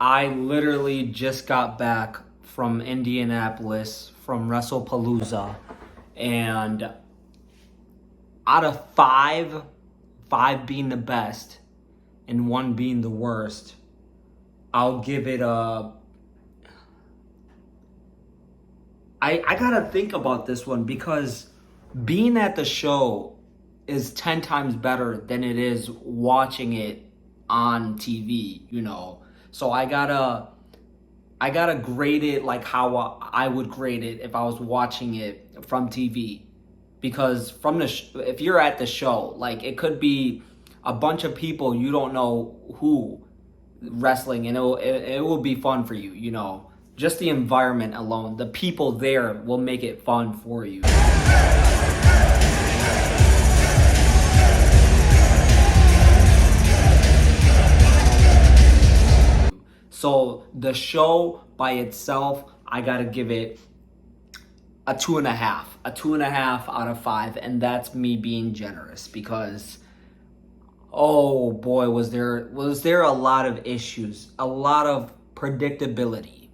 I literally just got back from Indianapolis from Wrestlepalooza, and out of five being the best and one being the worst, I'll give it a. I gotta think about this one because being at the show is 10 times better than it is watching it on TV. So I gotta grade it like how I would grade it if I was watching it from TV, because if you're at the show, like, it could be a bunch of people you don't know who wrestling, and it will be fun for you. Just the environment alone, the people there will make it fun for you. So the show by itself, I gotta give it a 2.5 out of 5, and that's me being generous because, oh boy, was there a lot of issues, a lot of predictability.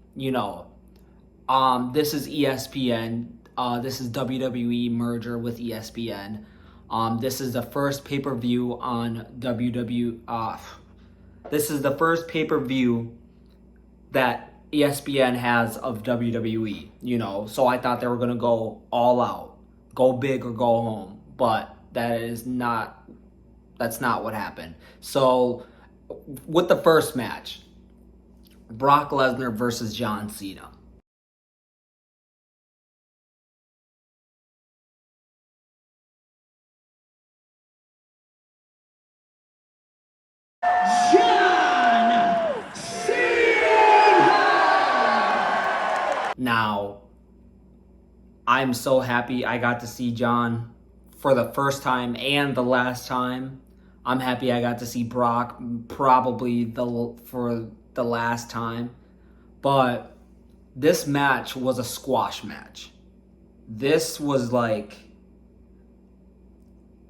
This is ESPN. This is WWE merger with ESPN. This is the first pay-per-view on WWE. This is the first pay-per-view that ESPN has of WWE. So I thought they were gonna go all out, go big or go home, but that's not what happened. So with the first match, Brock Lesnar versus John Cena. John Cena! Now, I'm so happy I got to see John for the first time and the last time. I'm happy I got to see Brock probably for the last time. But this match was a squash match. This was like,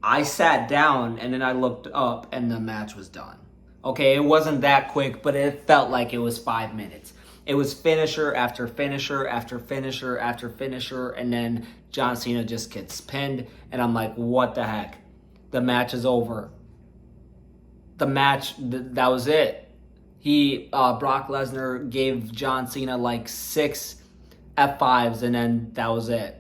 I sat down and then I looked up and the match was done. Okay, it wasn't that quick, but it felt like it was 5 minutes. It was finisher after finisher after finisher after finisher, and then John Cena just gets pinned, and I'm like, what the heck? The match is over. The match, that was it. Brock Lesnar gave John Cena like 6 F5s, and then that was it.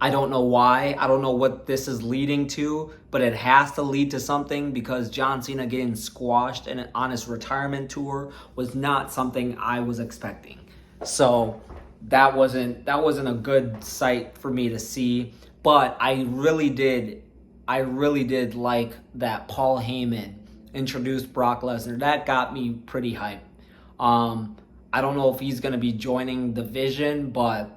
I don't know why. I don't know what this is leading to, but it has to lead to something, because John Cena getting squashed on his retirement tour was not something I was expecting. So that wasn't a good sight for me to see. But I really did like that Paul Heyman introduced Brock Lesnar. That got me pretty hyped. I don't know if he's going to be joining the Vision, but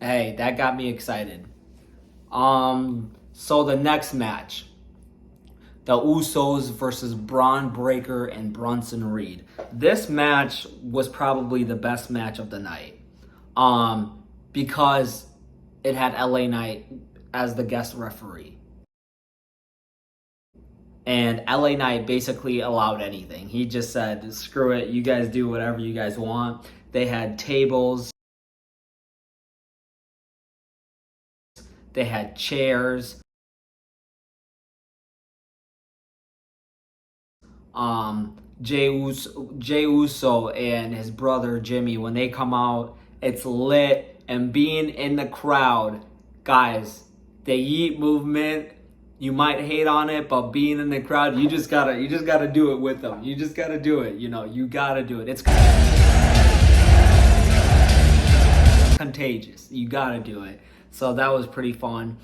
hey, that got me excited. So the next match, the Usos versus Braun Breaker and Bronson Reed. This match was probably the best match of the night, because it had LA Knight as the guest referee. And LA Knight basically allowed anything. He just said, screw it, you guys do whatever you guys want. They had tables. They had chairs. Jey Uso and his brother Jimmy, when they come out, it's lit. And being in the crowd, guys, the Yeet movement, you might hate on it, but being in the crowd, you just gotta do it with them. You just gotta do it. You gotta do it. It's contagious. You gotta do it. So that was pretty fun.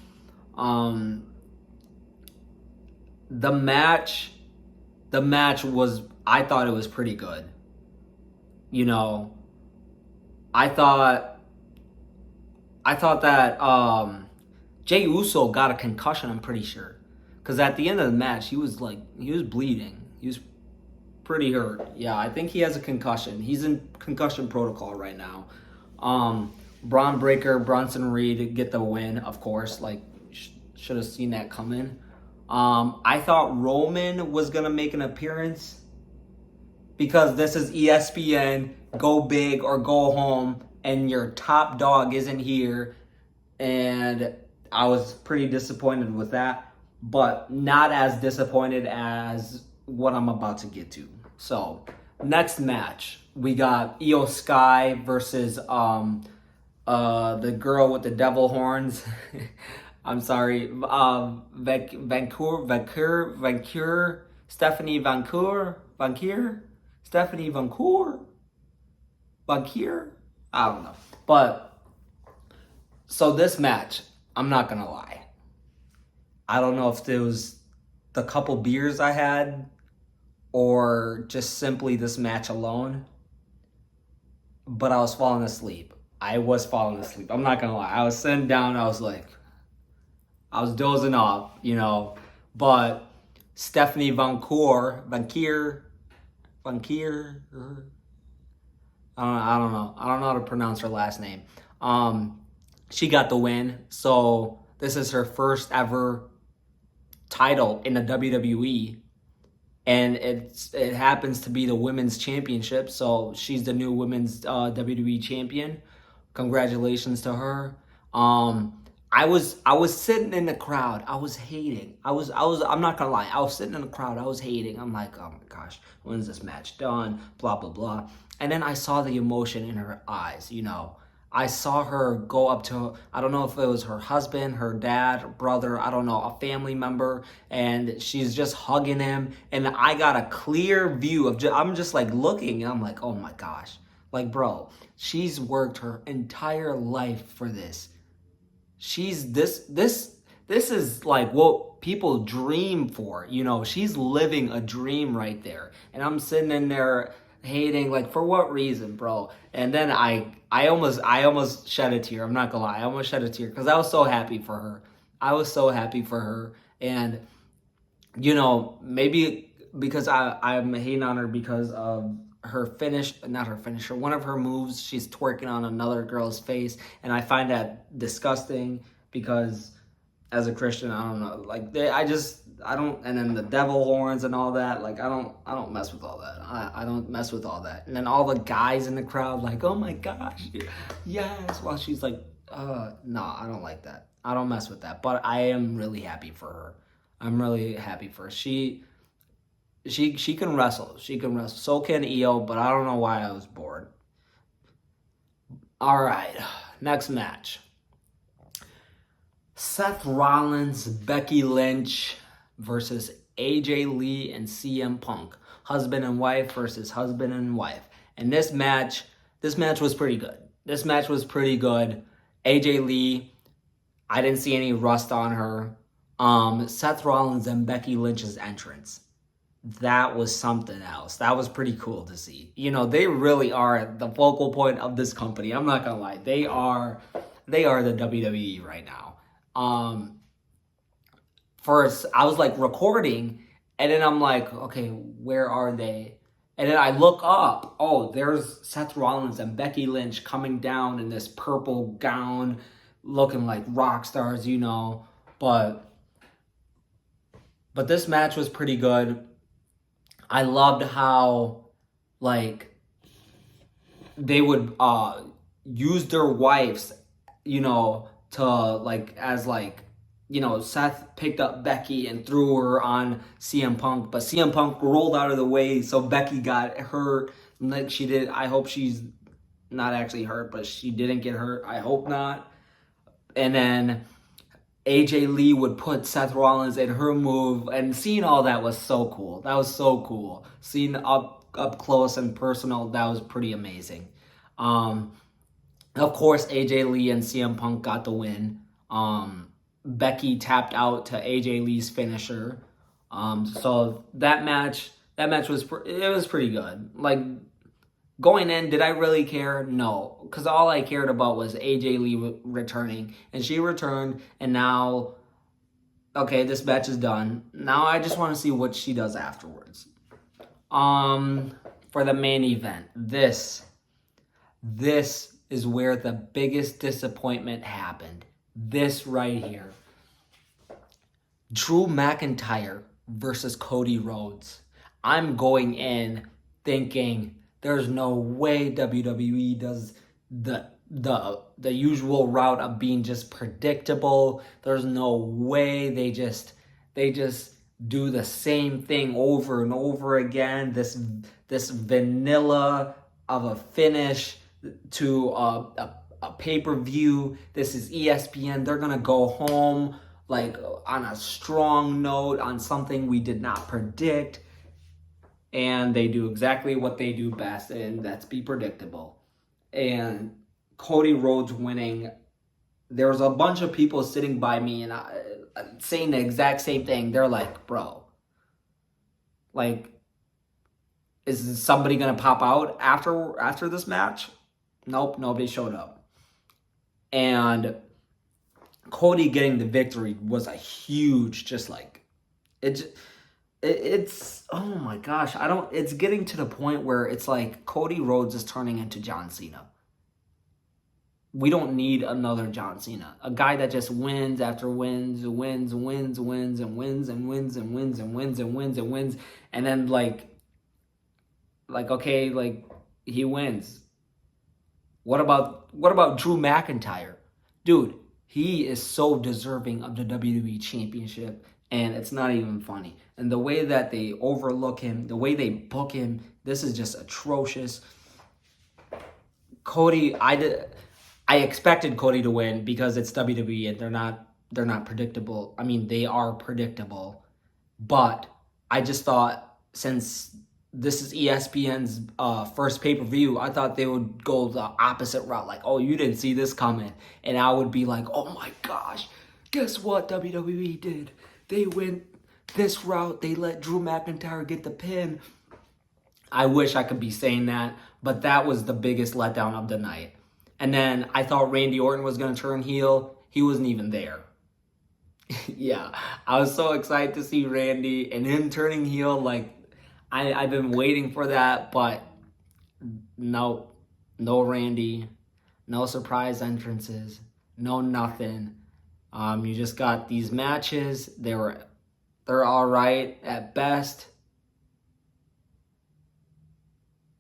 The match was, I thought it was pretty good. I thought that Jey Uso got a concussion, I'm pretty sure. Because at the end of the match, he was bleeding. He was pretty hurt. Yeah, I think he has a concussion. He's in concussion protocol right now. Braun Breaker, Bronson Reed get the win, of course. Like, should have seen that coming. I thought Roman was going to make an appearance. because this is ESPN, go big or go home, and your top dog isn't here. And I was pretty disappointed with that, but not as disappointed as what I'm about to get to. So, next match, we got Io Sky versus the girl with the devil horns. I'm sorry, Stephanie Vancour. I don't know, but so this match, I'm not gonna lie. I don't know if it was the couple beers I had or just simply this match alone, but I was falling asleep. I'm not gonna lie. I was sitting down. I was dozing off, But Stephanie Vancour, I don't know. I don't know how to pronounce her last name. She got the win. So this is her first ever title in the WWE. And it happens to be the women's championship. So she's the new women's WWE champion. Congratulations to her. I was sitting in the crowd. I was hating. I'm not gonna lie. I was sitting in the crowd. I was hating. I'm like, oh my gosh, when's this match done? Blah blah blah. And then I saw the emotion in her eyes. I saw her go up to, I don't know if it was her husband, her dad, her brother, I don't know, a family member, and she's just hugging him. And I got a clear view of, I'm just like looking, and I'm like, oh my gosh. Like, bro, she's worked her entire life for this. This is like what people dream for, she's living a dream right there. And I'm sitting in there hating, like, for what reason, bro? And then I almost shed a tear. I'm not gonna lie, I almost shed a tear because I was so happy for her. And maybe because I'm hating on her because of one of her moves. She's twerking on another girl's face, and I find that disgusting because as a Christian, I don't know, like I don't, and then the devil horns and all that, like I don't mess with all that. I don't mess with all that. And then all the guys in the crowd like, oh my gosh, yes, while she's like, no, I don't like that. I don't mess with that. But I am really happy for her. I'm really happy for her. She can wrestle. She can wrestle. So can Io, but I don't know why I was bored. All right, next match. Seth Rollins, Becky Lynch versus AJ Lee and CM Punk. Husband and wife versus husband and wife. And this match was pretty good. AJ Lee, I didn't see any rust on her. Seth Rollins and Becky Lynch's entrance, that was something else. That was pretty cool to see. They really are the focal point of this company. I'm not gonna lie. They are the WWE right now. First, I was like recording, and then I'm like, okay, where are they? And then I look up. Oh, there's Seth Rollins and Becky Lynch coming down in this purple gown, looking like rock stars, But this match was pretty good. I loved how, like, they would use their wives, to, like, as, like, Seth picked up Becky and threw her on CM Punk, but CM Punk rolled out of the way, so Becky got hurt. Like she did. I hope she's not actually hurt, but she didn't get hurt. I hope not. And then AJ Lee would put Seth Rollins in her move, and seeing all that was so cool. That was so cool. Seeing up close and personal, that was pretty amazing. Of course, AJ Lee and CM Punk got the win. Becky tapped out to AJ Lee's finisher. So that match was pretty good. Like, going in, did I really care? No, because all I cared about was AJ Lee returning, and she returned, and now, okay, this match is done. Now I just want to see what she does afterwards. For the main event, this is where the biggest disappointment happened. This right here. Drew McIntyre versus Cody Rhodes. I'm going in thinking there's no way WWE does the usual route of being just predictable. There's no way they just do the same thing over and over again. This vanilla of a finish to a pay-per-view. This is ESPN. They're gonna go home like on a strong note, on something we did not predict. And they do exactly what they do best, and that's be predictable. And Cody Rhodes winning, there was a bunch of people sitting by me and saying the exact same thing. They're like, bro, like, is somebody gonna pop out after this match? Nope, nobody showed up. And Cody getting the victory was a huge, just like, it's oh my gosh, it's getting to the point where it's like Cody Rhodes is turning into John Cena. We don't need another John Cena. A guy that just wins after wins, and wins and wins and wins and wins and wins and wins and wins and wins and wins. And then like okay, like he wins. What about Drew McIntyre? Dude, he is so deserving of the WWE Championship, and it's not even funny. And the way that they overlook him, the way they book him, this is just atrocious. Cody, I expected Cody to win because it's WWE and they're not predictable. I mean, they are predictable, but I just thought since this is ESPN's first pay-per-view, I thought they would go the opposite route. Like, oh, you didn't see this coming. And I would be like, oh my gosh, guess what WWE did? They went this route. They let Drew McIntyre get the pin. I wish I could be saying that, but that was the biggest letdown of the night. And then I thought Randy Orton was going to turn heel. He wasn't even there. Yeah, I was so excited to see Randy and him turning heel. Like, I've been waiting for that, but no Randy, no surprise entrances, no nothing. You just got these matches. They're all right at best.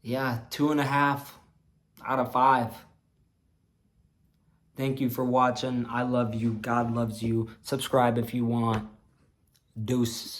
Yeah, 2.5 out of 5. Thank you for watching. I love you. God loves you. Subscribe if you want. Deuces.